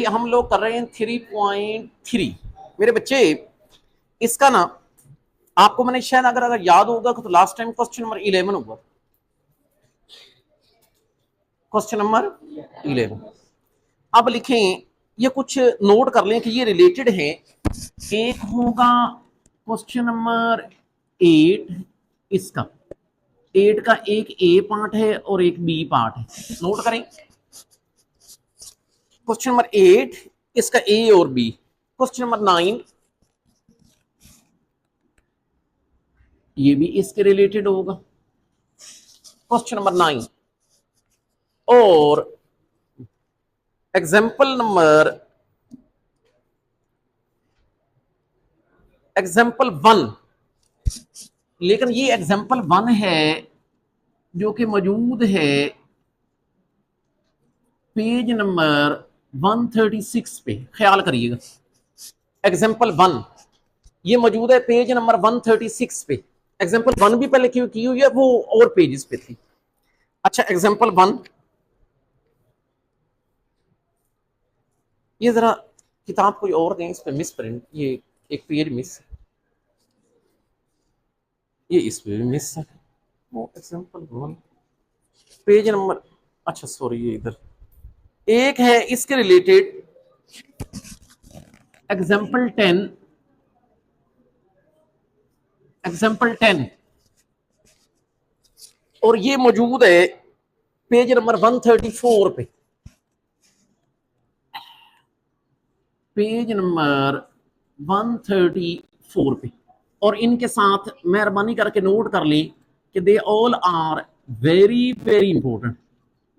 हम लोग कर रहे हैं 3.3 मेरे बच्चे। इसका ना आपको मैंने शायद अगर याद होगा तो लास्ट टाइम क्वेश्चन नंबर 11 होगा, क्वेश्चन नंबर 11। अब लिखें, ये कुछ नोट कर लें कि ये रिलेटेड है। एक होगा क्वेश्चन नंबर 8, इसका 8 का एक ए पार्ट है और एक बी पार्ट है। नोट करें, क्वेश्चन नंबर 8 इसका ए और बी। क्वेश्चन नंबर 9 ये भी इसके रिलेटेड होगा, क्वेश्चन नंबर 9। और एग्जाम्पल नंबर 1, लेकिन ये एग्जाम्पल 1 है जो कि मौजूद है पेज नंबर 136 पे। ख्याल करिएगा, एग्जाम्पल 1 ये मौजूद है पेज नंबर 136 पे। एग्जाम्पल 1 भी पहले क्यों की हुई है, वो और पेजेस पे थी। अच्छा, एग्जाम्पल 1 ये जरा किताब कोई और दें, इस पे मिस प्रिंट, ये एक पेज मिस, ये इस पे भी मिस है। वो एग्जाम्पल 1 पेज नंबर, अच्छा सॉरी, ये इधर एक है इसके रिलेटेड एग्जाम्पल 10, एग्जाम्पल 10, और ये मौजूद है पेज नंबर 134 पे। पेज नंबर 134 पे। और इनके साथ मेहरबानी करके नोट कर ली कि they all are very very important,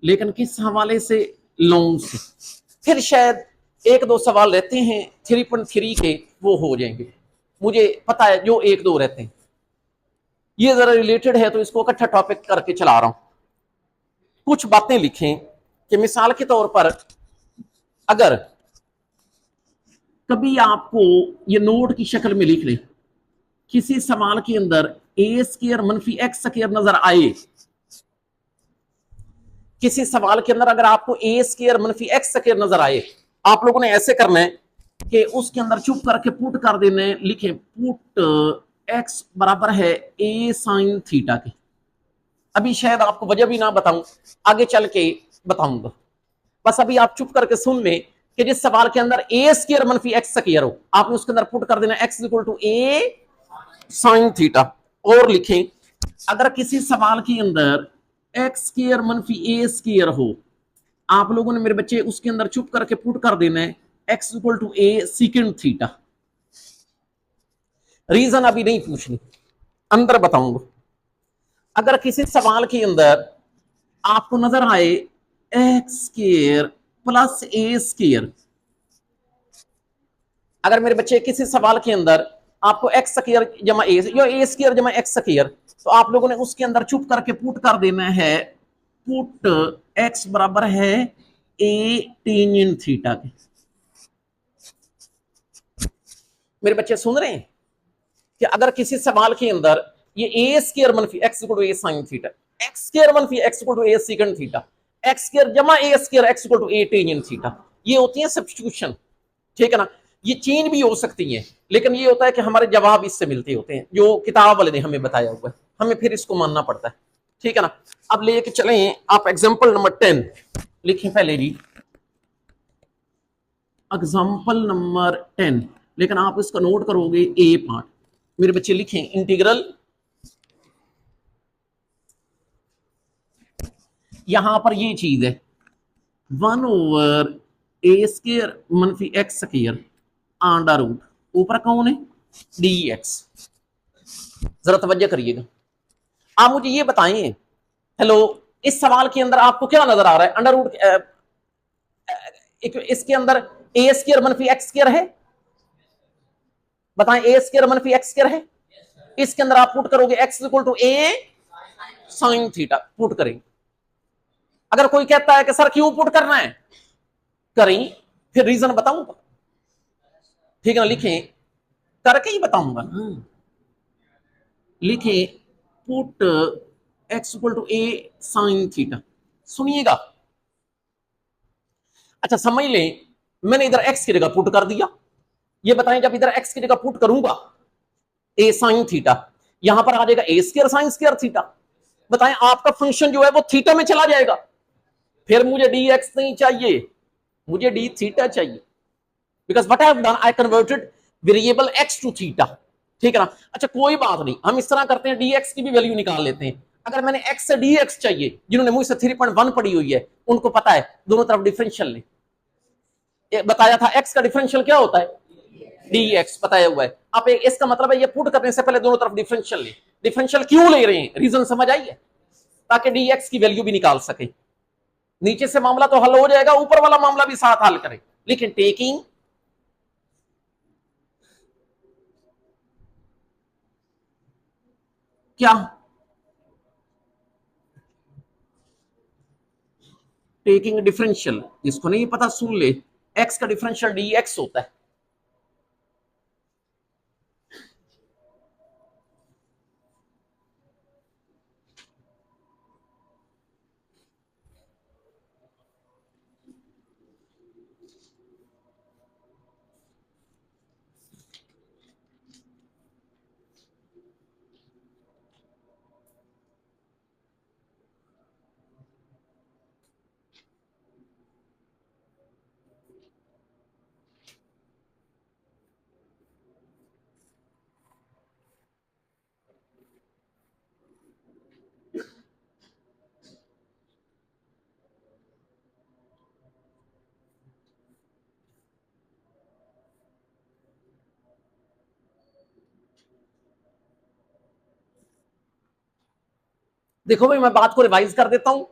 लेकिन किस हवाले से, लॉन्ग से। फिर शायद एक दो सवाल रहते हैं 3.3 के, वो हो जाएंगे, मुझे पता है, जो एक दो रहते हैं। ये जरा रिलेटेड है तो इसको इकट्ठा टॉपिक करके चला रहा हूं। कुछ बातें लिखें कि मिसाल के तौर पर अगर कभी आपको ये नोट की शक्ल में लिख ले, किसी सवाल के अंदर ए स्क्वायर मनफी एक्स स्क्वायर नजर आए, किसी सवाल के अंदर अगर आपको ए स्क्वायर मनफी एक्स स्क्वायर नजर आए, आप लोगों ने ऐसे करना है कि उसके अंदर चुप करके पुट कर देना है। लिखें पुट एक्स बराबर है ए साइन थीटा के। अभी शायद आपको वजह भी ना बताऊं, आगे चल के बताऊंगा। बस अभी आप चुप करके सुन लें कि जिस सवाल के अंदर ए स्क्वायर मनफी एक्स स्क्वायर हो, आपने उसके अंदर पुट कर देना x equal to a sine theta. और लिखें, अगर किसी सवाल के अंदर एक्स स्क्वायर मनफी ए स्क्वायर हो, आप लोगों ने मेरे बच्चे उसके अंदर चुप करके पुट कर देना है x equal to a secant theta. Reason अभी नहीं पूछनी, अंदर बताऊंगा। अगर किसी सवाल के अंदर आपको नजर आए एक्स स्क्वायर प्लस ए स्क्वायर, अगर मेरे बच्चे किसी सवाल के अंदर आपको एक्स स्क्वायर जमा ए स्क्वायर जमा एक्स स्क्वायर, तो आप लोगों ने उसके अंदर चुप करके पुट कर देना है पुट एक्स बराबर है ए टेंजेंट थीटा के। मेरे बच्चे सुन रहे हैं कि अगर किसी सवाल के अंदर ये ए स्क्वायर मनफी x equal to a sine theta, x square मनफी x equal to a second theta, x square जमा a square x equal to a tangent theta, ये होती है सब्स्टिट्यूशन, ठीक है ना। ये चेंज भी हो सकती है, लेकिन ये होता है कि हमारे जवाब इससे मिलते होते हैं जो किताब वाले ने हमें बताया हुआ है, हमें फिर इसको मानना पड़ता है, ठीक है ना। अब लेके चलें, आप एग्जाम्पल नंबर 10 लिखें पहले जी, एग्जाम्पल नंबर 10, लेकिन आप इसका नोट करोगे ए पार्ट। मेरे बच्चे लिखें इंटीग्रल, यहां पर ये चीज है 1/a स्क्वायर मनफी एक्स स्क्वायर अंडर रूट, ऊपर कौन है डी एक्स। जरा तवज्जो करिएगा, आप मुझे ये बताएं, हेलो, इस सवाल के अंदर आपको क्या नजर आ रहा है, अंडर रूट, इसके अंदर ए स्क्वायर मनफी एक्स स्क्वायर है, बताएं ए स्क्वायर मनफी एक्स स्क्वायर है, इसके अंदर आप पुट करोगे x equal to a sine theta, put करेंगे। अगर कोई कहता है कि सर क्यों पुट करना है, करें, फिर रीजन बताऊंगा, ठीक है ना। लिखें, करके ही बताऊंगा, लिखें put x equal to a sine theta, सुनिएगा। अच्छा समझ लें मैंने इधर एक्स की जगह पुट कर दिया। ये बताएं जब इधर एक्स की जगह पुट करूंगा ए साइन थीटा, यहां पर आ जाएगा ए स्क्वायर साइन स्क्वायर थीटा। बताएं आपका फंक्शन जो है वो थीटा में चला जाएगा। फिर मुझे डी एक्स नहीं चाहिए, मुझे डी थीटा चाहिए, because what I have done I converted variable x to theta. ठीक है ना। अच्छा कोई बात नहीं, हम इस तरह करते हैं, डी एक्स की भी वैल्यू निकाल लेते हैं। अगर मैंने एक्स से डी एक्स चाहिए, जिन्होंने मुझसे 3.1 पढ़ी हुई है उनको पता है दोनों तरफ डिफरेंशियल ले बताया था, एक्स का डिफरेंशियल क्या होता है डी एक्स बताया हुआ है। आप इसका मतलब है ये पुट करने से पहले दोनों तरफ डिफरेंशियल ले। डिफरेंशियल क्यों ले रहे हैं, रीजन समझ आई है, ताकि डी एक्स की वैल्यू भी निकाल सके। नीचे से मामला तो हल हो जाएगा, ऊपर वाला मामला भी साथ हल करें, लेकिन टेकिंग क्या, टेकिंग डिफरेंशियल। जिसको नहीं पता सुन ले, एक्स का डिफरेंशियल डी एक्स होता है। देखो भाई मैं बात को रिवाइज कर देता हूं।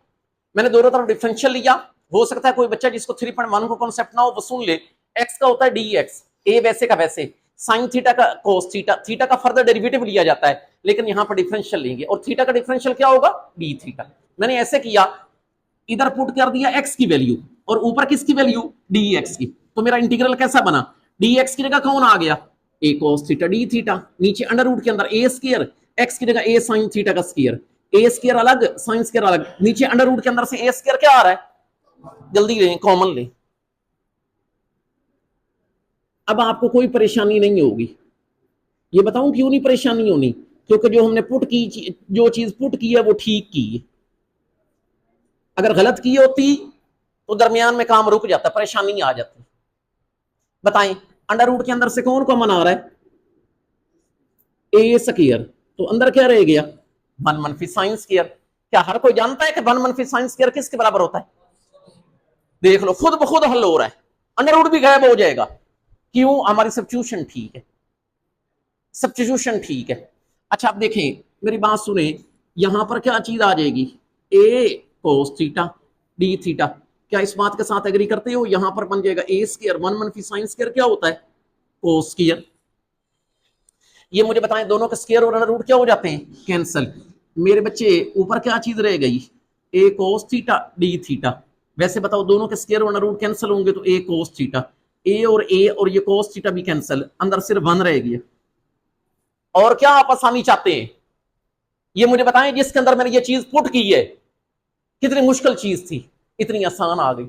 मैंने दोनों तरफ डिफरेंशियल लिया। हो सकता है कोई बच्चा जिसको 3.1 को कॉन्सेप्ट ना हो वो सुन ले। एक्स का होता है डी एक्स, ए वैसे का वैसे, साइन थीटा का कोस थीटा, थीटा का फर्दर डेरिवेटिव लिया जाता है, लेकिन यहां पर डिफरेंशियल लेंगे और थीटा का डिफरेंशियल क्या होगा डी थीटा। मैंने ऐसे किया, इधर पुट कर दिया एक्स की वैल्यू और ऊपर किसकी वैल्यू डी एक्स की। तो मेरा इंटीग्रल कैसा बना, डी एक्स की जगह कौन आ गया ए कोस थीटा डी थीटा, नीचे अंडर रूट के अंदर ए स्क्वायर, एक्स की जगह ए साइन थीटा का स्क्वायर, ए स्क्वायर अलग साइन स्क्वायर अलग, नीचे अंडर रूट के अंदर से ए स्क्वायर क्या आ रहा है, जल्दी लें कॉमन लें। अब आपको कोई परेशानी नहीं होगी। ये बताऊं क्यों नहीं परेशानी होनी, क्योंकि जो हमने पुट की, जो चीज पुट की है वो ठीक की है। अगर गलत की होती तो दरमियान में काम रुक जाता, परेशानी आ जाती। बताएं अंडर रूट के अंदर से कौन कॉमन आ रहा है, ए स्क्वायर, तो अंदर क्या रह गया 1 मनफी साइन स्क्वायर। क्या हर कोई जानता है कि 1 मनफी साइन स्क्वायर किसके बराबर होता है, देख लो खुद ब खुद हल हो रहा है, अंडर रूट भी गायब हो जाएगा। क्यों, हमारी सब्स्टिट्यूशन ठीक है, सब्स्टिट्यूशन ठीक है। अच्छा आप देखें मेरी बात सुने, यहां पर क्या चीज आ जाएगी ए कोस थीटा डी थीटा। क्या इस बात के साथ एग्री करते हो, यहां पर बन जाएगा ए स्क्वायर 1 मनफी साइन स्क्वायर क्या होता है कोस स्क्वायर। ये मुझे बताएं दोनों का स्क्वायर और अंडर रूट क्या हो जाते हैं कैंसिल। मेरे बच्चे ऊपर क्या चीज रह गई ए कोस थीटा डी थीटा। वैसे बताओ दोनों के स्क्वायर और अंडर रूट कैंसिल होंगे तो ए कोस थीटा, ए और ये कोस थीटा भी कैंसिल, अंदर सिर्फ 1 रहेगी। और क्या आप आसानी चाहते हैं, ये मुझे बताएं जिसके अंदर मैंने ये चीज पुट की है, कितनी मुश्किल चीज थी इतनी आसान आ गई।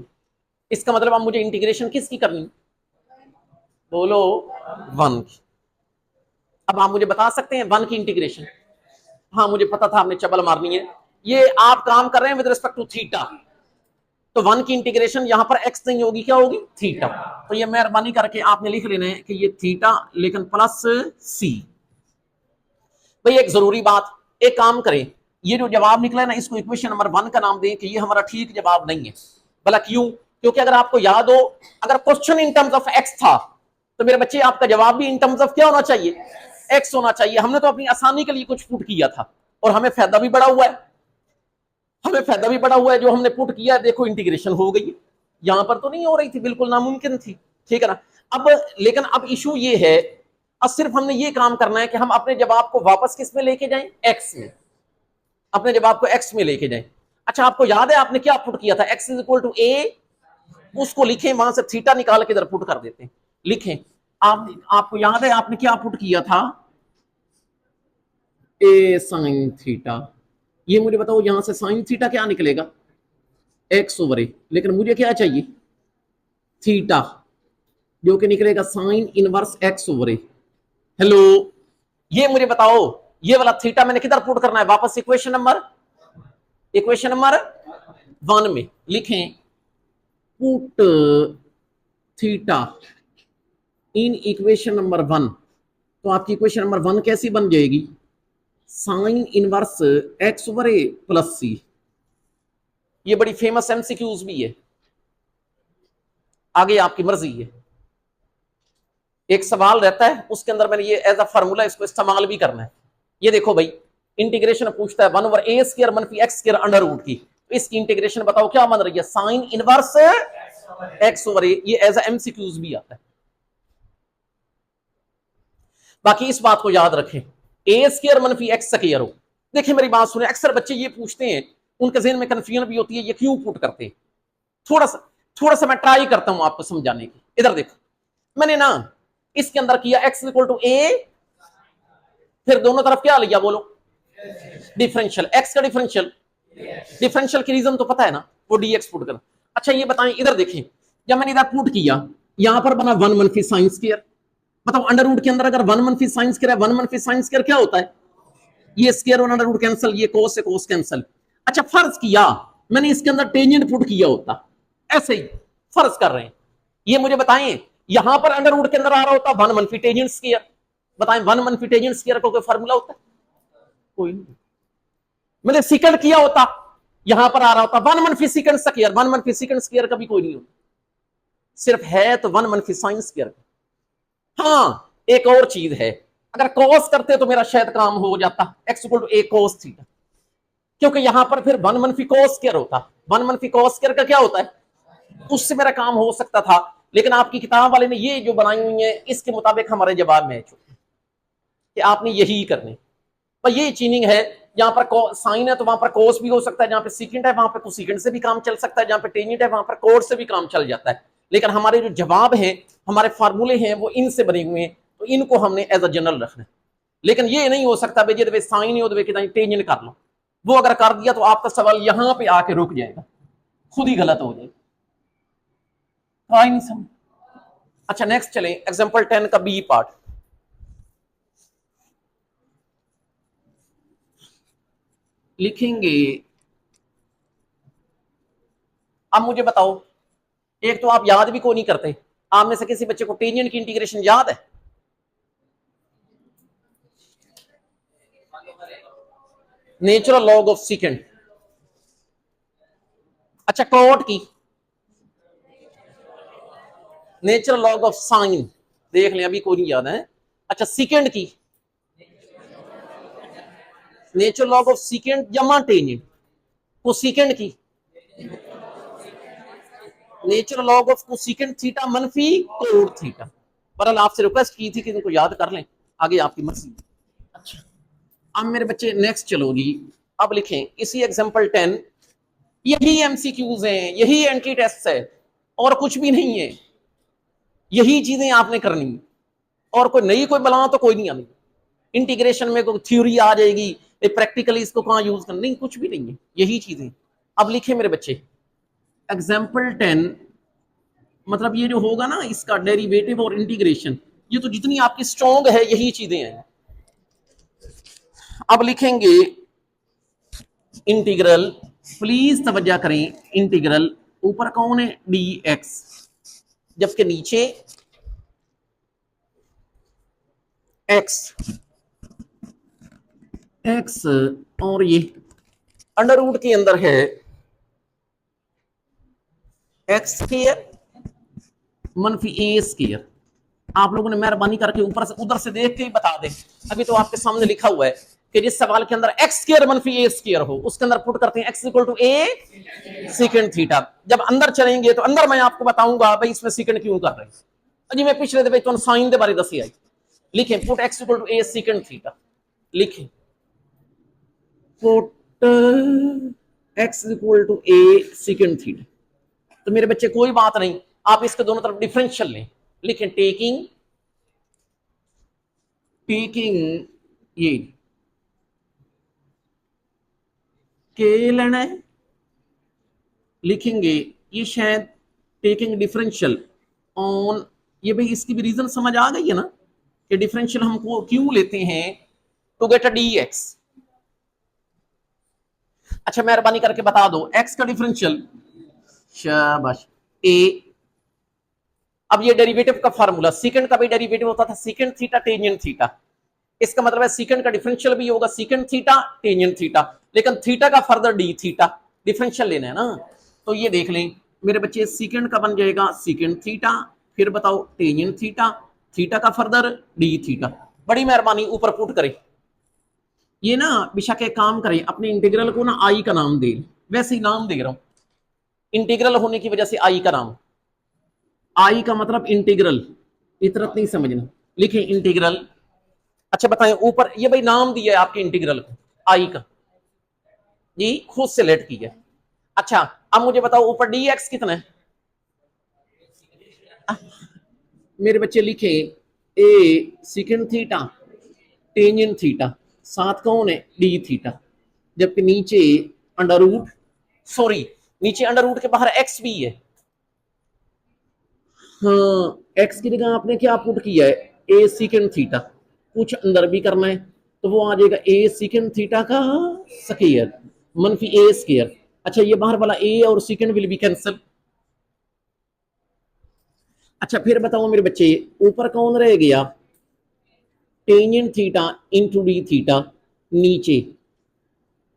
इसका मतलब अब मुझे इंटीग्रेशन किसकी करनी, बोलो 1 की। अब आप मुझे बता सकते हैं 1 की इंटीग्रेशन, हाँ मुझे पता था आपने चबल मारनी है। ये आप काम कर रहे हैं विद रिस्पेक्ट टू थीटा, तो 1 की इंटीग्रेशन यहां पर एक्स नहीं होगी, क्या होगी थीटा। तो ये मेहरबानी करके आपने लिख लेना है कि ये थीटा लेकिन प्लस सी। भाई एक जरूरी बात, एक काम करें, ये जो जवाब निकला है ना इसको इक्वेशन नंबर 1 का नाम दें कि ये हमारा ठीक जवाब नहीं है। भला क्यों, क्योंकि अगर आपको याद हो अगर question in terms of x था तो मेरे बच्चे आपका जवाब भी इन टर्म्स ऑफ क्या होना चाहिए एक्स होना चाहिए। हमने तो अपनी आसानी के लिए कुछ पुट किया था और हमें फायदा भी बड़ा हुआ है, हमें फायदा भी बड़ा हुआ है। जो हमने पुट किया है देखो इंटीग्रेशन हो गई, यहां पर तो नहीं हो रही थी, बिल्कुल नामुमकिन थी। ठीक है ना। अब लेकिन अब इशू ये है, अब सिर्फ हमने ये काम करना है कि हम अपने जवाब को वापस किस में लेके जाएं एक्स में, अपने जवाब को एक्स में लेके जाएं। अच्छा आपको याद है आपने क्या पुट किया था, एक्स इज इक्वल टू ए, उसको लिखें, वहां से थीटा निकाल के इधर पुट कर देते हैं, लिखें। आपको याद है आपने क्या पुट किया था, ए साइन थीटा। ये मुझे बताओ यहां से साइन थीटा क्या निकलेगा एक्स ओवर ए, लेकिन मुझे क्या चाहिए थीटा, जो कि निकलेगा साइन इनवर्स एक्स ओवर ए। हेलो, ये मुझे बताओ, ये वाला थीटा मैंने किधर पुट करना है? वापस इक्वेशन नंबर 1 में लिखें, put theta in equation number 1। तो आपकी इक्वेशन नंबर 1 कैसी बन जाएगी? साइन इनवर्स एक्स ओवर ए प्लस सी। ये बड़ी फेमस एमसीक्यूज भी है, आगे आपकी मर्जी है। एक सवाल रहता है उसके अंदर मैंने ये एज अ फार्मूला इसको इस्तेमाल भी करना है। ये देखो भाई, इंटीग्रेशन पूछता है 1 ओवर ए स्क्वायर मनफी एक्स स्क्वायर अंडर रूट की, तो इसकी इंटीग्रेशन बताओ क्या बन रही है? Sine inverse x over a. ये एज अ एमसीक्यूज भी आता है। बाकी इस बात को याद रखें, ए स्क्वायर मनफी एक्स स्क्वायर हो। देखिए मेरी बात सुने, अक्सर बच्चे ये पूछते हैं, उनके जहन में कंफ्यूजन भी होती है, ये क्यों पुट करते हैं। थोड़ा सा मैं ट्राई करता हूं आपको समझाने की। इधर देखो, मैंने ना इसके अंदर किया एक्स इक्वल टू ए, फिर दोनों तरफ क्या लिया बोलो? डिफरेंशियल। एक्स का डिफरेंशियल की रीजन तो पता है ना, वो डीएक्स पुट करना। अच्छा ये बताएं, इधर देखें, जब मैंने इधर पुट किया, यहां पर बना 1 मनफी साइन स्क्वायर। बताओ अंडर रूट के अंदर अगर 1 मनफी साइन स्क्वायर है, 1 मनफी साइन स्क्वायर क्या होता है? ये स्क्वायर और अंडर रूट कैंसिल, ये कोस से कोस कैंसिल। अच्छा फर्ज किया मैंने इसके अंदर टेंजेंट पुट किया होता, ऐसे ही फर्ज कर रहे हैं। ये मुझे बताएं, यहां पर अंडर रूट के अंदर आ रहा होता 1 मनफी टेंजेंट स्क्वायर। बताएं 1 मनफी टेंजेंट स्क्वायर का कोई फार्मूला होता है? कोई नहीं। मैंने सिकंड किया होता, यहां पर आ रहा होता 1 मनफी सिकंड स्क्वायर। 1 मनफी सिकंड स्क्वायर का भी कोई नहीं होता, सिर्फ है तो 1 मनफी साइन स्क्वायर। हाँ एक और चीज है, अगर कॉस करते तो मेरा शायद काम हो जाता, x equal to a cos theta, क्योंकि यहां पर फिर 1 मनफी कॉस स्क्वायर होता। 1 मनफी कॉस स्क्वायर का क्या होता है? उससे मेरा काम हो सकता था, लेकिन आपकी किताब वाले ने ये जो बनाई हुई है इसके मुताबिक हमारे जवाब मैच हो कि आपने यही करने। पर ये चीनिंग है, जहां पर साइन है तो वहां पर कोस भी हो सकता है, जहां पे सीकेंट है वहां पर कोसिकेंट से भी काम चल सकता है, जहां पे टेंजेंट है वहां पर कोड से भी काम चल जाता है। लेकिन हमारे जो जवाब हैं, हमारे फार्मूले हैं, वो इनसे बने हुए हैं, तो इनको हमने एज अ जनरल रखना है। लेकिन ये नहीं हो सकता भाई जी साइन ही हो तो टेंजेंट कर लो, वो अगर कर दिया तो आपका सवाल यहां पे आके रुक जाएगा, खुद ही गलत हो जाएगा। अच्छा नेक्स्ट चले, एग्जाम्पल 10 का बी पार्ट लिखेंगे। अब मुझे बताओ, एक तो आप याद भी को नहीं करते, आप में से किसी बच्चे को टेंजेंट की इंटीग्रेशन याद है? Natural log of secant. अच्छा कॉट की नेचुरल लॉग ऑफ साइन, देख लें अभी कोई नहीं याद है। अच्छा सीकेंट की नेचुरल लॉग ऑफ सीकेंट जमा टेंजेंट, कोसिकेंट की natural log of cosecant theta मनफी कोड थीटा। पर आपसे रिक्वेस्ट की थी कि इनको याद कर लें, आगे आपकी मर्जी। अच्छा अब मेरे बच्चे नेक्स्ट चलो जी, अब लिखें इसी एग्जांपल 10, यही एमसीक्यूज हैं, यही एंट्री टेस्ट है, और कुछ भी नहीं है, यही चीजें आपने करनी, और कोई नई कोई बला तो कोई नहीं आनी। इंटीग्रेशन में कोई थ्योरी आ जाएगी, प्रैक्टिकली इसको कहां यूज करना, नहीं कुछ भी नहीं है, यही चीजें। अब लिखे मेरे बच्चे एग्जाम्पल 10, मतलब ये जो होगा ना इसका डेरिवेटिव और इंटीग्रेशन, ये तो जितनी आपकी स्ट्रॉन्ग है यही चीजें हैं। अब लिखेंगे इंटीग्रल, प्लीज तवज्जो करें, इंटीग्रल ऊपर कौन है? डी एक्स, जबकि नीचे एक्स, एक्स और ये अंडर रूट के अंदर है एक्स स्क्वायर मनफी ए स्क्वायर। आप लोगों ने मेहरबानी करके ऊपर से उधर से देख के ही बता दें, अभी तो आपके सामने लिखा हुआ है कि जिस सवाल के अंदर एक्स स्क्वायर मनफी ए स्क्वायर हो उसके अंदर पुट करते हैं x equal to a second theta. जब अंदर चलेंगे तो अंदर मैं आपको बताऊंगा भाई इसमें सेकंड क्यों कर रहे हैं। जी मैं पिछले दफे तो साइन के बारे दसी आई, लिखें put x equal to a second theta, लिखें put x equal to a second theta. तो मेरे बच्चे कोई बात नहीं, आप इसके दोनों तरफ डिफरेंशियल लें, लिखें टेकिंग टेकिंग ये के लेना है, लिखेंगे ये शायद टेकिंग डिफरेंशियल ऑन ये भाई इसकी भी रीजन समझ आ गई है ना कि डिफरेंशियल हमको क्यों लेते हैं, to get a d x. अच्छा मेहरबानी करके बता दो एक्स का डिफरेंशियल, शाबाश, ए। अब ये डेरिवेटिव का फार्मूला, सीकेंड का भी डेरिवेटिव होता था सीकेंड थीटा टेंजेंट थीटा, इसका मतलब है सीकेंड का डिफरेंशियल भी होगा सीकेंड थीटा टेंजेंट थीटा, लेकिन थीटा का फर्दर डी थीटा, डिफरेंशियल लेना है ना। तो ये देख लें मेरे बच्चे, सीकेंड का बन जाएगा सीकेंड थीटा, फिर बताओ टेंजेंट थीटा, थीटा का फर्दर डी थीटा। बड़ी मेहरबानी ऊपर पुट करें, ये ना बेशक एक काम करें, अपने इंटीग्रल को ना आई का नाम दे, वैसे ही नाम दे रहा हूं, इंटीग्रल होने की वजह से आई का नाम, आई का मतलब इंटीग्रल, इतरत नहीं समझना, लिखें इंटीग्रल। अच्छा बताएं ऊपर ये भाई नाम दिया है आपके इंटीग्रल को आई का, ये खुद से लेट किया। अच्छा अब मुझे बताओ ऊपर डी एक्स कितना है, मेरे बच्चे लिखे A secant theta tangent theta, साथ कौन है डी थीटा, जबकि नीचे अंडर रूट, सॉरी नीचे अंडर रूट के बाहर एक्स भी है। हाँ एक्स की जगह आपने क्या पुट किया है, ए सिकेंड थीटा, कुछ अंदर भी करना है तो वो आ जाएगा ए सिकेंड थीटा का स्क्वायर मनफी ए स्क्वायर। अच्छा ये बाहर वाला ए और सिकेंड विल बी कैंसिल। अच्छा फिर बताओ मेरे बच्चे ऊपर कौन रह गया, tangent theta into d theta, नीचे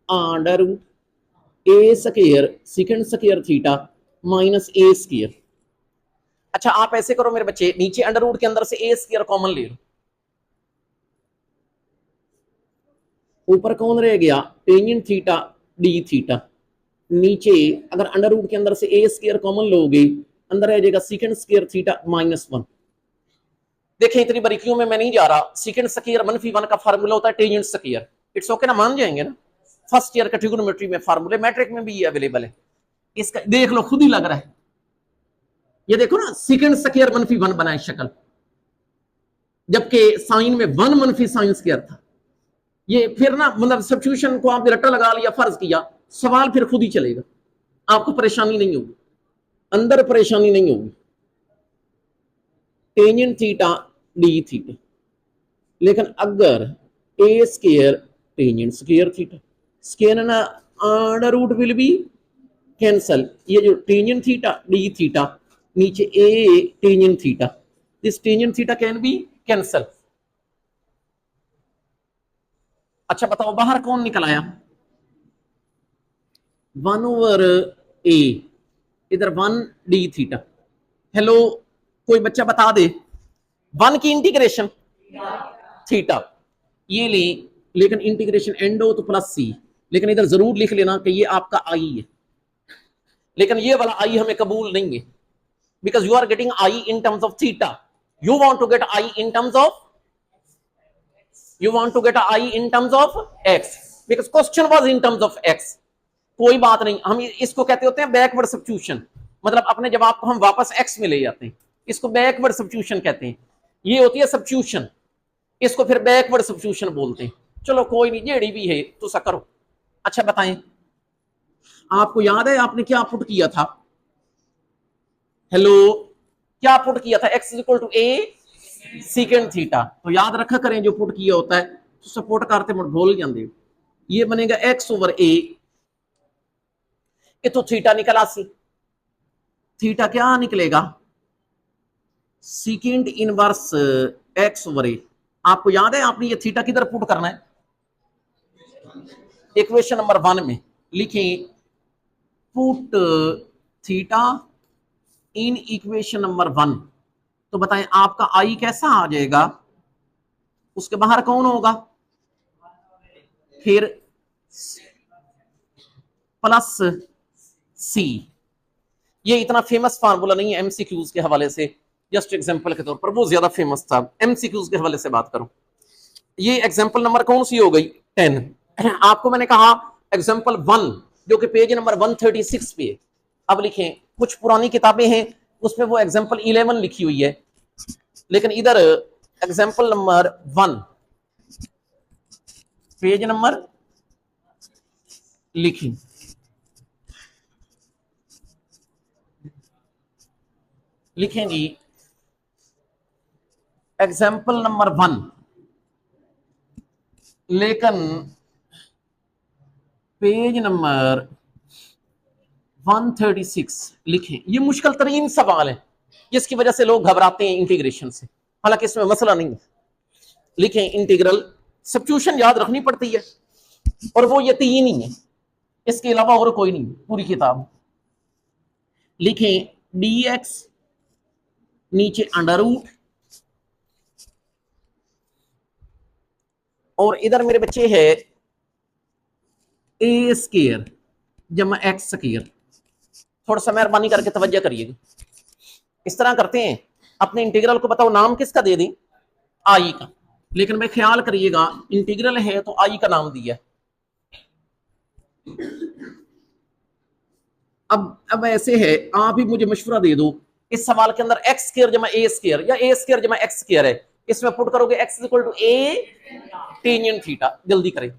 under root a square secant square theta minus a square. अच्छा आप ऐसे करो मेरे बच्चे, नीचे अंडर रूट के अंदर से ए स्क्वायर कॉमन ले लो, ऊपर कौन रह गया टेंजेंट थीटा डी थीटा, नीचे अगर अंडर रूट के अंदर से ए स्क्वायर कॉमन लोगे अंदर रह जाएगा second square theta minus one. देखिए इतनी बारीकियों में मैं नहीं जा रहा, सेकंड स्क्वायर मनफी वन का फार्मूला होता है टेंजेंट स्क्वायर, इट्स ओके ना, मान जाएंगे ना, फर्स्ट ईयर का ट्रिग्नोमेट्री में फार्मूले, मैट्रिक में भी ये अवेलेबल है, इसका देख लो खुद ही लग रहा है, ये देखो ना सेकंड स्क्वायर मनफी वन बना है शक्ल, जबकि साइन में वन मनफी साइन स्क्वायर था। ये फिर ना मतलब सब्स्टिट्यूशन को आपने रट्टा लगा लिया, फर्ज किया, सवाल फिर खुद ही चलेगा, आपको परेशानी नहीं होगी, अंदर परेशानी नहीं होगी, टेंजेंट थीटा डी थीटा, लेकिन अगर a square tangent square theta, square ना under root will be cancel, ये जो टेंजेंट थीटा डी थीटा नीचे a tangent theta, this tangent theta can be cancel. अच्छा बताओ बाहर कौन निकल आया, वन ओवर ए, इधर वन डी थीटा। हेलो कोई बच्चा बता दे वन की इंटीग्रेशन थीटा, ये ले, लेकिन इंटीग्रेशन एंडो तो प्लस सी, लेकिन इधर जरूर लिख लेना कि ये आपका आई है, लेकिन ये वाला आई हमें कबूल नहीं है, because you are getting I in terms of theta, you want to get I in terms of, you want to get a I in terms of x because question was in terms of x। कोई बात नहीं, हम इसको कहते होते हैं backward substitution, मतलब अपने जवाब को हम वापस x में ले जाते हैं, इसको बैकवर्ड सब्स्टिट्यूशन कहते हैं, ये होती है सब्स्टिट्यूशन, इसको फिर बैकवर्ड सब्स्टिट्यूशन बोलते हैं। चलो कोई नहीं, जेड़ी भी है तो सा करो। अच्छा बताएं आपको याद है आपने क्या पुट किया था, हेलो क्या पुट किया था, x equal to a secant theta, तो याद रखा करें जो पुट किया होता है तो सपोर्ट करते मुड़ भूल जाते, ये बनेगा x ओवर ए, ये तो थीटा निकला सी, थीटा क्या निकलेगा सीकेंड इनवर्स x ओवर ए। आपको याद है आपने ये थीटा किधर पुट करना है, इक्वेशन नंबर 1 में लिखें put theta in equation number 1, तो बताएं आपका आई कैसा आ जाएगा, उसके बाहर कौन होगा, फिर प्लस सी। ये इतना फेमस फार्मूला नहीं है एमसीक्यूज के हवाले से, जस्ट एग्जांपल के तौर पर वो ज्यादा फेमस था, एमसीक्यूज के हवाले से बात करूं। ये एग्जांपल नंबर कौन सी हो गई 10, आपको मैंने कहा एग्जांपल 1 जो कि पेज नंबर 136 पे है। अब लिखें कुछ पुरानी किताबें हैं उसमें वो एग्जांपल 11 लिखी हुई है, लेकिन इधर एग्जांपल नंबर 1 पेज नंबर लिखी, लिखें जी एग्जाम्पल नंबर 1, लेकिन पेज नंबर 136 लिखें। ये मुश्किल तरीन सवाल है जिसकी वजह से लोग घबराते हैं इंटीग्रेशन से, हालांकि इसमें मसला नहीं है। लिखें इंटीग्रल, सब्स्टिट्यूशन याद रखनी पड़ती है और वो ये तीन ही है, इसके अलावा और कोई नहीं पूरी किताब। लिखें dx नीचे अंडर रूट, और इधर मेरे बच्चे है ए स्क्वायर जमा एक्स स्क्वायर। थोड़ा सा मेहरबानी करके तवज्जो करिएगा। इस तरह करते हैं, अपने इंटीग्रल को बताओ नाम किसका दे दें, आई का, लेकिन भाई ख्याल करिएगा इंटीग्रल है तो आई का नाम दिया। अब ऐसे है, आप ही मुझे मशवरा दे दो, इस सवाल के अंदर एक्स स्क्वायर जमा ए स्क्वायर या ए स्क्वायर जमा एक्स स्क्वायर है, इसमें पुट करोगे x equal to a tangent theta. जल्दी करें,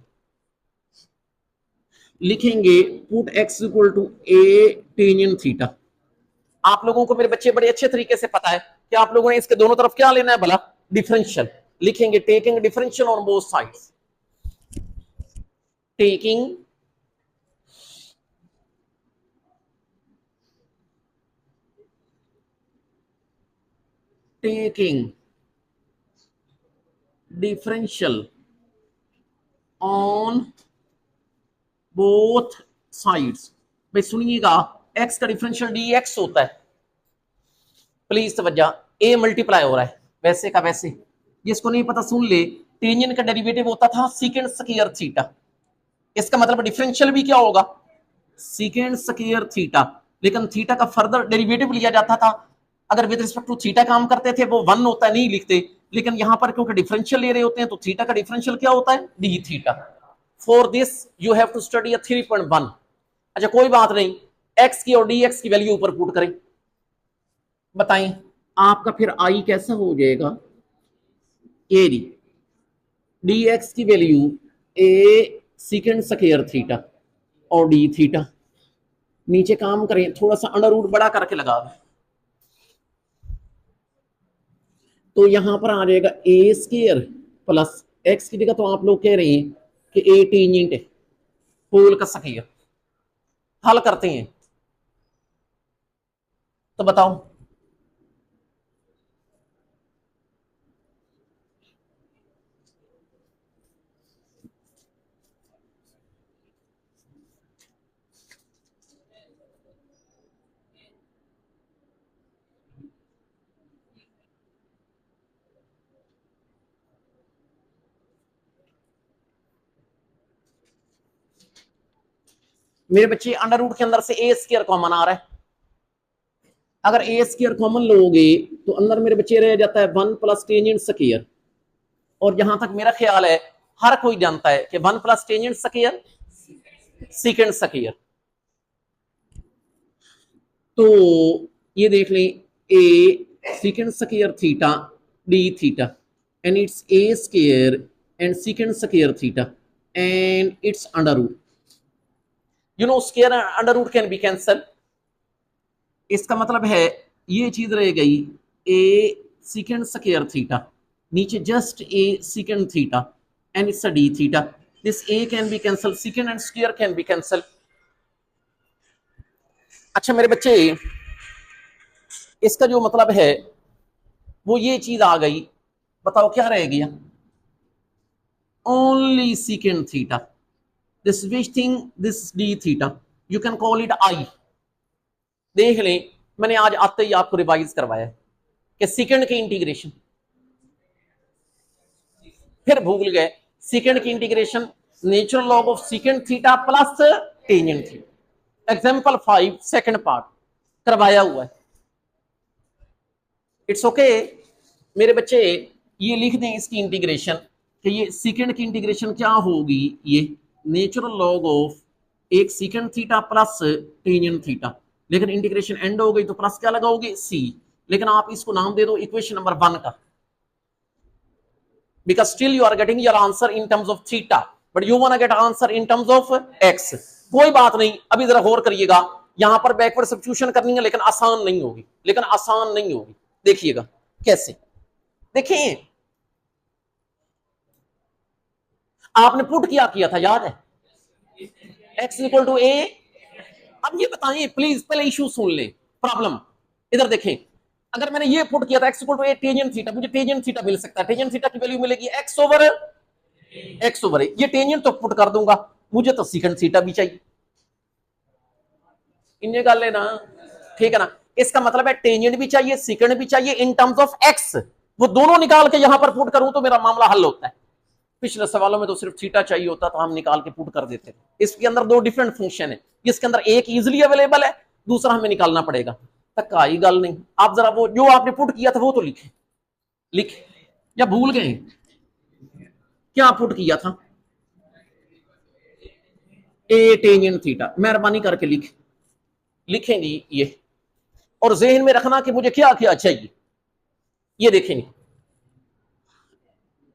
लिखेंगे put x equal to a tangent theta. आप लोगों को मेरे बच्चे बड़े अच्छे तरीके से पता है कि आप लोगों ने इसके दोनों तरफ क्या लेना है भला, डिफरेंशियल। लिखेंगे taking differential on both sides, taking differential on both sides. भाई सुनिएगा, x का डिफरेंशियल dx होता है, प्लीज तवज्जो, a मल्टीप्लाई हो रहा है वैसे का वैसे, जिसको नहीं पता सुन ले, टेंजेंट का डेरिवेटिव होता था सीकेंड स्क्वायर थीटा, इसका मतलब डिफरेंशियल भी क्या होगा, सीकेंड स्क्वायर थीटा, लेकिन थीटा का फर्दर डेरिवेटिव लिया जाता था। अगर विद रिस्पेक्ट टू थीटा काम करते थे वो 1 होता है, नहीं लिखते, लेकिन यहां पर क्योंकि डिफरेंशियल ले रहे होते हैं तो थीटा का डिफरेंशियल क्या होता है, d theta. For this you have to study 3.1। अच्छा कोई बात नहीं, x की और dx की वैल्यू ऊपर पुट करें, बताएं आपका फिर i कैसा हो जाएगा, ए डी, dx की वैल्यू a सीकेंड स्क्वायर थीटा और डी थीटा। नीचे काम करें, थोड़ा सा अंडर रूट बड़ा करके लगा दें, तो यहां पर आ जाएगा ए स्क्वायर प्लस एक्स की जगह तो आप लोग कह रहे हैं कि ए टेंजेंट है होल का स्क्वायर। हल करते हैं तो बताओ, मेरे बच्चे अंडर रूट के अंदर से ए स्क्वायर कॉमन आ रहा है, अगर ए स्क्वायर कॉमन लोगे तो अंदर मेरे बच्चे रह जाता है 1 प्लस टेंजेंट स्क्वायर, और जहां तक मेरा ख्याल है हर कोई जानता है कि 1 plus tangent square secant square. तो ये देख लें, a secant square theta d theta and it's a square and secant square theta and it's under root. You know square under root can be cancel, इसका मतलब है ये चीज रह गई ए सीकेंड स्क्वायर थीटा, नीचे just a secant theta and it's a d theta. This a can be cancel, secant and square can be cancel. अच्छा मेरे बच्चे, इसका जो मतलब है वो ये चीज आ गई, बताओ क्या रह गया, only secant theta, this which thing this D theta, you can call it I. देख लें, मैंने आज आते ही आपको रिवाइज करवाया कि सेकंड की इंटीग्रेशन, फिर भूल गए, सेकंड की integration natural log of second theta plus tangent theta. Example 5 second part करवाया हुआ है, इट्स ओके मेरे बच्चे, ये लिख दें इसकी इंटीग्रेशन कि ये सेकंड की इंटीग्रेशन क्या होगी, ये नेचुरल लॉग ऑफ एक second theta plus tangent theta, लेकिन इंटीग्रेशन एंड हो गई तो प्लस क्या लगाओगे सी, लेकिन आप इसको नाम दे दो इक्वेशन नंबर 1 का, because still you are getting your answer in terms of theta but you want to get answer in terms of x। कोई बात नहीं, अभी जरा गौर करिएगा, यहां पर बैकवर्ड सब्स्टिट्यूशन करनी है लेकिन आसान नहीं होगी, देखिएगा कैसे। देखें आपने पुट किया था, याद है, x इक्वल टू ए। अब ये बताइए प्लीज, पहले इशू सुन ले, प्रॉब्लम इधर देखें। अगर मैंने ये पुट किया था x equal to a tangent theta, मुझे टेंजेंट थीटा मिल सकता है। टेंजेंट थीटा की वैल्यू मिलेगी x ओवर ए। ये टेंजेंट तो पुट कर दूंगा, मुझे तो सीकेंट थीटा भी चाहिए। इन्हें कर लेना, ठीक है ना। इसका मतलब है टेंजेंट भी चाहिए, सीकेंट भी चाहिए इन टर्म्स ऑफ x। वो दोनों निकाल के यहां पर पुट करूं तो मेरा मामला हल होता है। पिछले सवालों में तो सिर्फ थीटा चाहिए होता था, हम निकाल के पुट कर देते थे। इसके अंदर दो डिफरेंट फंक्शन है, इसके अंदर एक इजीली अवेलेबल है, दूसरा हमें निकालना पड़ेगा। तक आई गल नहीं। आप जरा वो जो आपने पुट किया था वो तो लिखे, लिखे या भूल गए क्या पुट किया था? ए टेंजेंट थीटा, मेहरबानी करके लिखेंगे ये, और जहन में रखना कि मुझे क्या क्या चाहिए। ये देखेंगे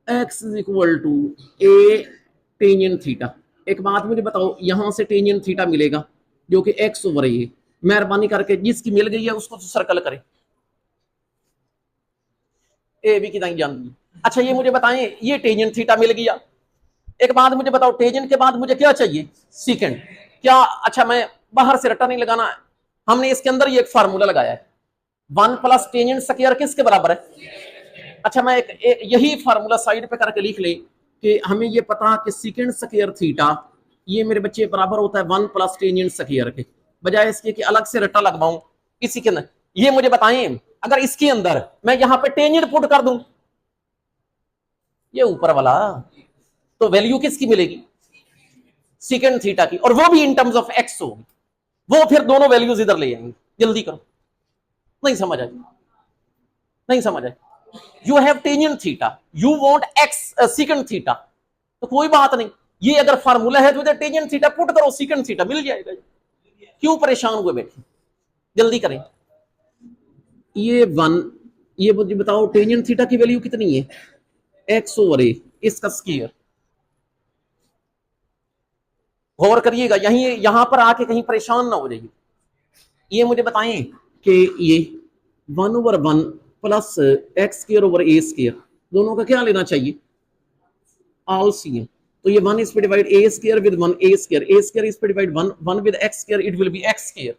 x is equal to a tangent theta. एक बात मुझे बताओ, यहां से टेंजेंट थीटा मिलेगा जो कि x ओवर ए है। मेहरबानी करके जिसकी मिल गई है उसको तो सर्कल करें, ए भी कितना जानती है। अच्छा ये मुझे बताएं, ये टेंजेंट थीटा मिल गया। एक बात मुझे बताओ, टेंजेंट के बाद मुझे क्या चाहिए? सीकेंट। क्या? अच्छा मैं बाहर से रट्टा नहीं लगाना, हमने इसके अंदर ये एक फार्मूला लगाया है, 1 प्लस टेंजेंट स्क्वायर किसके बराबर है? अच्छा मैं एक यही फार्मूला साइड पे करके लिख ले कि हमें ये पता कि सीकेंट स्क्वायर थीटा ये मेरे बच्चे बराबर होता है 1 प्लस टेंजेंट स्क्वायर के, बजाय इसके कि अलग से रट्टा लगवाऊं इसी के अंदर। ये मुझे बताएं, अगर इसके अंदर मैं यहां पे टेंजेंट पुट कर दूं, ये ऊपर वाला, तो वैल्यू किसकी मिलेगी? सीकेंट थीटा की, और वो भी इन टर्म्स ऑफ एक्स होगी। वो फिर दोनों वैल्यूज इधर ले आएंगे। जल्दी करो, नहीं समझ आए, नहीं समझ आए। You have tangent theta, you want x secant theta, तो कोई बात नहीं, ये अगर फार्मूला है तो इधर टेंजेंट थीटा पुट करो, सीकेंट थीटा मिल जाएगा। क्यों परेशान हुए बैठे, जल्दी करें। ये 1, ये मुझे बताओ टेंजेंट थीटा की वैल्यू कितनी है? एक्स ओवर ए, इसका स्क्वायर। गौर करिएगा, यहीं यहां पर आके कहीं परेशान ना हो जाइए। ये मुझे बताएं कि ये 1/1 plus x square over a square, दोनों का क्या लेना चाहिए? आलसीएम। तो ये 1 इज पे divide a square with 1 a square is पे divide 1 with x square, it will be x square.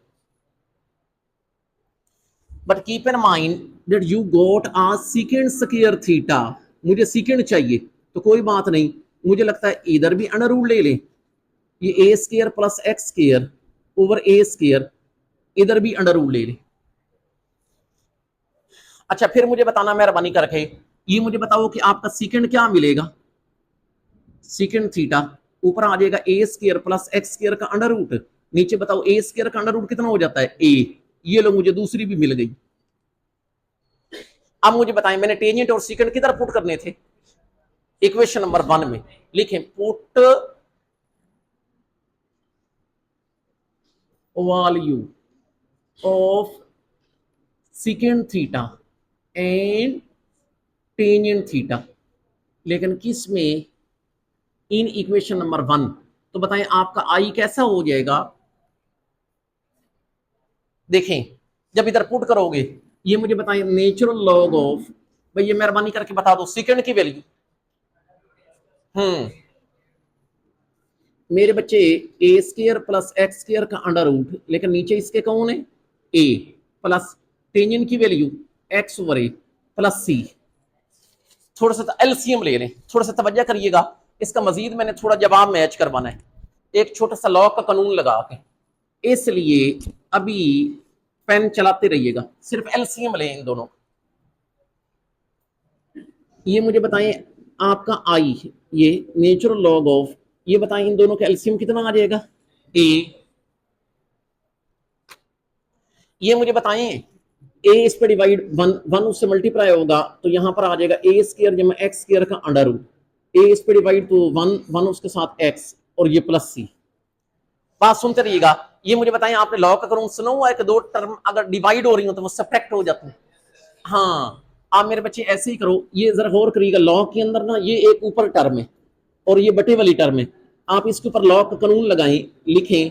But keep in mind that you got a secant square theta, मुझे सीकेंट चाहिए, तो कोई बात नहीं, मुझे लगता है इधर भी अंडर रूट ले लें, ये a square plus x square over a square, इधर भी अंडर रूट ले लें। अच्छा फिर मुझे बताना मेहरबानी करके, ये मुझे बताओ कि आपका सीकेंट क्या मिलेगा? सीकेंट थीटा ऊपर आ जाएगा ए स्क्वायर प्लस एक्स स्क्वायर का अंडर रूट, नीचे बताओ ए स्क्वायर का अंडर रूट कितना हो जाता है? ए। ये लो मुझे दूसरी भी मिल गई। अब मुझे बताएं, मैंने टेंजेंट और सीकेंट किधर पुट करने थे? इक्वेशन नंबर 1 में लिखें, put value of secant theta and tangent theta, लेकिन किस में? In equation number 1। तो बताएं आपका आई कैसा हो जाएगा? देखें जब इधर पुट करोगे, ये मुझे बताएं नेचुरल लॉग ऑफ, भाई ये मेहरबानी करके बता दो सीकेंट की वैल्यू। मेरे बच्चे a square plus x square का अंडर रूट, लेकिन नीचे इसके कौन है? ए प्लस टेंजेंट की वैल्यू एक्स ओवर ए प्लस सी। थोड़ा सा एलसीएम ले लें, थोड़ा सा तवज्जो करिएगा, इसका मजीद मैंने थोड़ा जवाब मैच करवाना है, एक छोटा सा लॉ का कानून लगा के, इसलिए अभी पेन चलाते रहिएगा, सिर्फ एलसीएम लें इन दोनों। ये मुझे बताएं आपका आई, ये नेचुरल लॉग ऑफ, ये बताएं इन दोनों का एलसीएम कितना आ जाएगा? ए। ये मुझे बताएं ए इस पे डिवाइड 1 उससे मल्टीप्लाई होगा, तो यहां पर आ जाएगा ए स्क्वायर जमा एक्स स्क्वायर का अंडर रूट, ए इस पे डिवाइड तो 1 उसके साथ एक्स, और ये प्लस सी। बात सुनते रहिएगा। ये मुझे बताएं आपने लॉ का कानून सुना हुआ है कि दो टर्म अगर डिवाइड हो रही हो तो वो सब्ट्रैक्ट हो जाते हैं। हाँ आप मेरे बच्चे ऐसे ही करो, ये जरा गौर करिएगा, लॉ के अंदर ना ये एक ऊपर टर्म है और ये बटे वाली टर्म है, आप इसके ऊपर लॉ का कानून लगाएं, लिखें,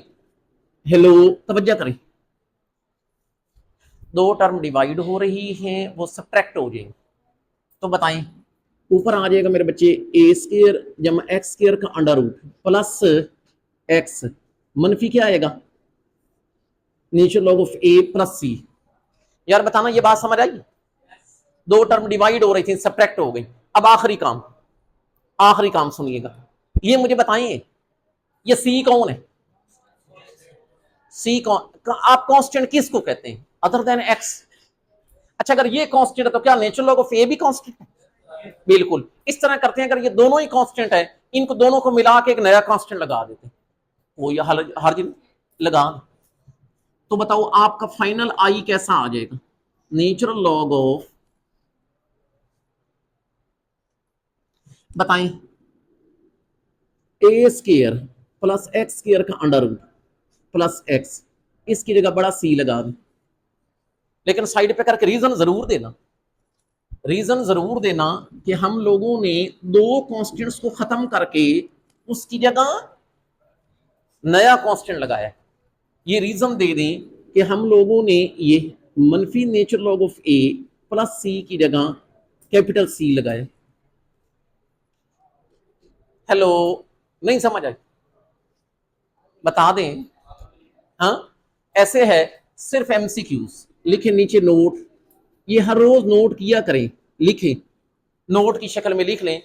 हेलो तवज्जो करें, दो टर्म डिवाइड हो रही हैं वो सब्ट्रैक्ट हो जाएंगे, तो बताएं, ऊपर आ जाएगा मेरे बच्चे ए स्क्वायर जमा एक्स स्क्वायर का अंडर रूट प्लस एक्स मनफी क्या आएगा natural log of a plus c. यार बताना ये बात समझ आई? दो टर्म डिवाइड हो रही थी, सब्ट्रैक्ट हो गई। अब आखिरी काम सुनिएगा, ये मुझे बताइए ये सी कौन है? सी कौन, आप कांस्टेंट किसको कहते हैं अदर देन एक्स? अच्छा अगर ये कांस्टेंट है तो क्या नेचुरल लॉग ऑफ ए भी कांस्टेंट है? बिल्कुल। इस तरह करते हैं, अगर ये दोनों ही कांस्टेंट है, इनको दोनों को मिला के एक नया कांस्टेंट लगा देते हैं, वो ये हर दिन लगा। तो बताओ आपका फाइनल आई कैसा आ जाएगा? नेचुरल लॉग ऑफ, बताएं, a square plus x square का अंडर रूट प्लस एक्स, इसकी जगह बड़ा सी लगा दें, लेकिन साइड पे करके रीजन जरूर देना, रीजन जरूर देना कि हम लोगों ने दो कॉन्स्टेंट्स को खत्म करके उसकी जगह नया कांस्टेंट लगाया। ये रीजन दे दें कि हम लोगों ने ये मनफी natural log of a plus c की जगह कैपिटल सी लगाया। हेलो, नहीं समझ आई? बता दें, हाँ ऐसे है, सिर्फ एमसीक्यूज लिखे नीचे नोट, ये हर रोज नोट किया करें, लिखें नोट की शक्ल में लिख लें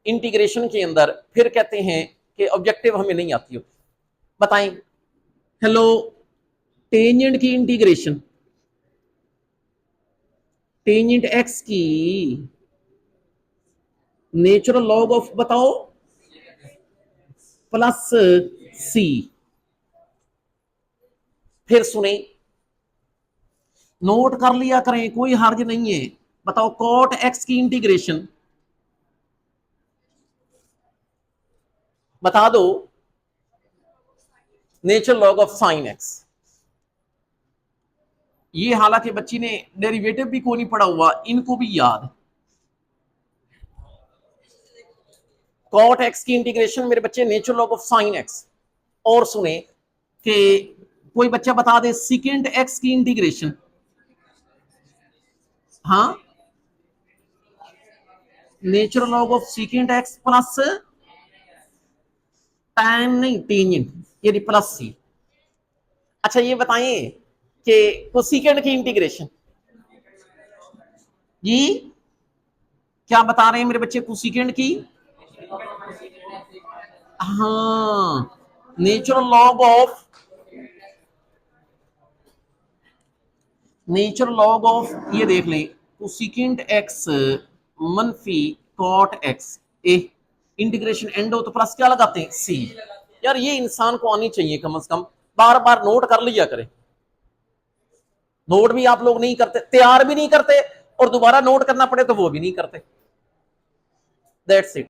इंटीग्रेशन के अंदर, फिर कहते हैं कि ऑब्जेक्टिव हमें नहीं आती हो। बताएं, हेलो, टेंजेंट की इंटीग्रेशन, टेंजेंट एक्स की नेचुरल लॉग ऑफ बताओ प्लस सी। फिर सुने, नोट कर लिया करें, कोई हर्ज नहीं है। बताओ कॉट एक्स की इंटीग्रेशन बता दो natural log of sine x. ये हालांकि बच्ची ने डेरिवेटिव भी को नहीं पढ़ा हुआ, इनको भी याद। कॉट एक्स की इंटीग्रेशन मेरे बच्चे natural log of sine x. और सुने कि कोई बच्चा बता दे सिकेंड एक्स की इंटीग्रेशन। हाँ, natural log of secant x plus tan नहीं टेंजेंट, ये प्लस सी। अच्छा ये बताइए कि कोसिकेंड की इंटीग्रेशन जी क्या बता रहे हैं मेरे बच्चे कोसिकेंड की? हाँ, नेचुरल लॉग ऑफ ये देख लें कोसिकेंड एक्स मनफी कॉट एक्स ए, इंटीग्रेशन एंड हो तो प्लस क्या लगाते हैं सी। यार ये इंसान को आनी चाहिए कम से कम, बार बार नोट कर लिया करें। नोट भी आप लोग नहीं करते, तैयार भी नहीं करते, और दोबारा नोट करना पड़े तो वो भी नहीं करते। That's it.